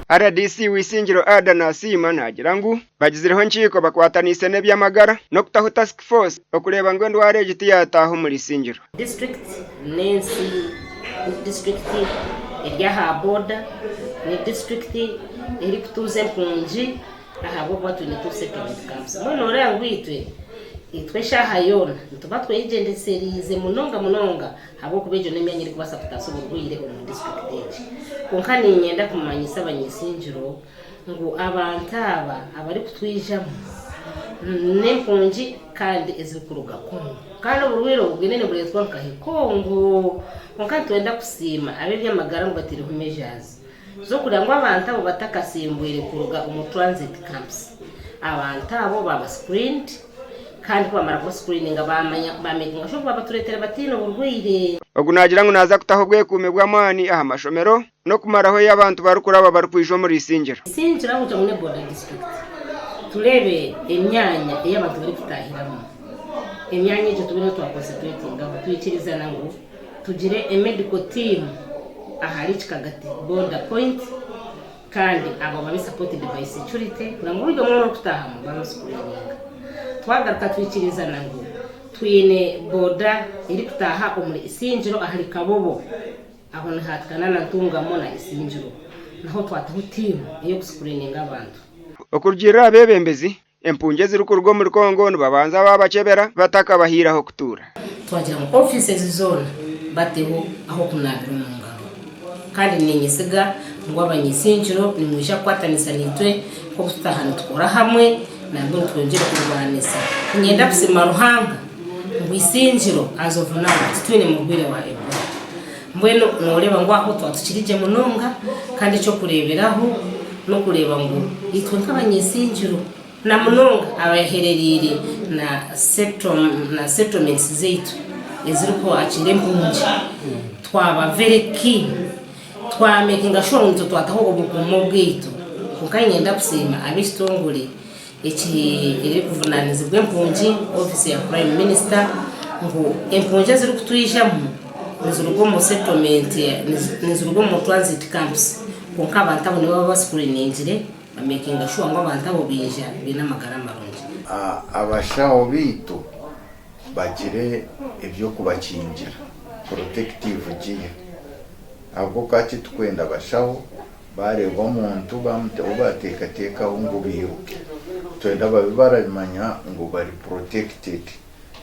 RDC wisingiro Ada Nasima nagira ngu bagizireho nkiko bakwatanise nebyamagara no kutaho task force okureba ngo ndware egiti yataho muri singiro district nensi district erya border ni district eri kutuze mpunji ahabo batu ni tuse camps none orangu itwe shahayona tuba twegendeserize munonga habo kubejo nemyanya iri kubasa kutasobogwire mu district age konkani nyenda kumanyisa abanyisinjiro ngo abantaba abari kutwijamo nempunji kandi ezikuruga kongo kandi uburwiro bwinene buretwa nkahikongo konkani twenda kusima abebyamagara ngo batiri humejazi zo kugira ngo abantabo batakasimbwire kuruga mu transit camps abantabo baba screened kandi kwamara ko screening bamenya sho baturetera batino burwire ogunagira ngo naza kutaho bwekume bw'amani aha mashomero no kumaraho y'abantu barukuraba barukwijo muri singiro ngo mune border district turebe emyanya y'abantu bari kutahiramo emyanya cyo tubone twa concentrating aho tuyikirizana ngo tugire a medical team ahari kikagati border point kandi abo babi supported by security kugira ngo buryo mwo kutahamo bamuscreening twagaruka twikirizana ngo twine boda iri kutaha umuri isinjiro ahari kabobo aho nahatkana na ntungamo na isinjiro naho twataho team iyo screening abantu okurgira abebembezi empunje ziri ku rugo muri Kongo babanza babakebera bataka bahiraho kutura twagira mu offices zone bateho aho kunabira umungaro kandi ninyisiga ngo abanyisinjiro ni mwisha kwatanisa nitwe ko kutahana tukora hamwe nabwo twongera kurwanisa ngenda kusema ruhanga ngwisinjiro as of now twine mu rwire wa Ebola mbweno noreba ngo aho twatukirije munonga kandi cyo kureberaho no kureba ngo itwe nk'abanyisinjiro na munonga abahererire na settlements zetu eziriko akire mpunji twaba very keen twamakinga sure ngo twataho ubugumo bwito kukanyenda kusema abistongole iri kuvunaniza bw'empunji office ya prime minister ngo empunji ziri kutwijamo nizurugo mu settlement nizurugo mu transit camps konka abantu abo nibo bascreeningire making sure ngo abantu abo bija binamagara marungi abashaho bitu bagire ibyo kubakingira protective giye ahubwo kati tukwenda abashaho bareba umuntu bamubateka ngo biruke twenda babibaramanya ngo bari protected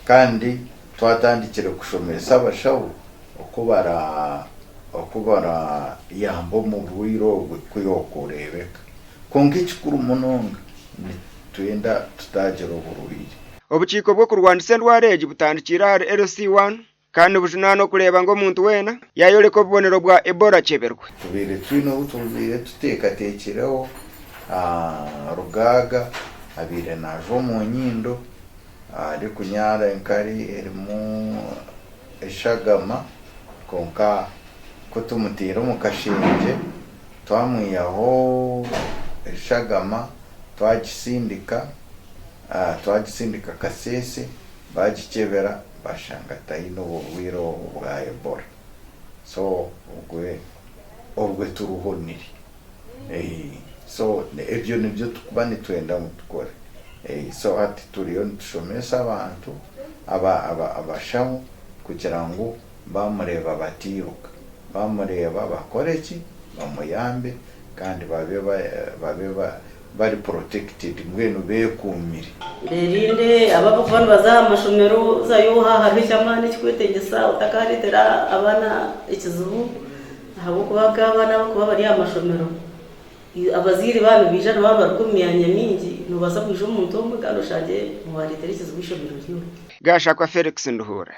kandi twatandikire kushomesa abashaho okubara yambo mu rwiro kuyokorebeka konka ikikuru munonga twenda tutagera ubururire obuciko bwo kurwandise ndwareje butandikira hari LC1 kandi ubujunano kureba ngo muntu wena yayore ko bubonero bwa Ebola ceberwe tubire twino tubire tutekatekereho rugaga abire najo mu nyindo ari kunyara enkari erimu eshagama konka ko tumutira mu kashinje twamwiyaho eshagama twagisindika kasese bagikebera bashanga tayino burwiro bwa Ebola so ubwe turuhoniri so ebyo nibyo tukubane twenda mutukore so ati turiyo tushomesa abantu abashamu kugira ngo bamureba batiruka bamureba bakoreki bamuyambe kandi babe bari protected ngweno bekumire berinde ababo kubana baza amashomero zayoha habishamane kikwetegesa utakaritera abana ikizubu habo kubaga abana kuba bari amashomero abaziri bano bijana babarugumyanya mingi no basa kuje umuntu umwe kandi ushaje mu baritera ikizubu ishomero ryo Gashakwa Felix Nduhura.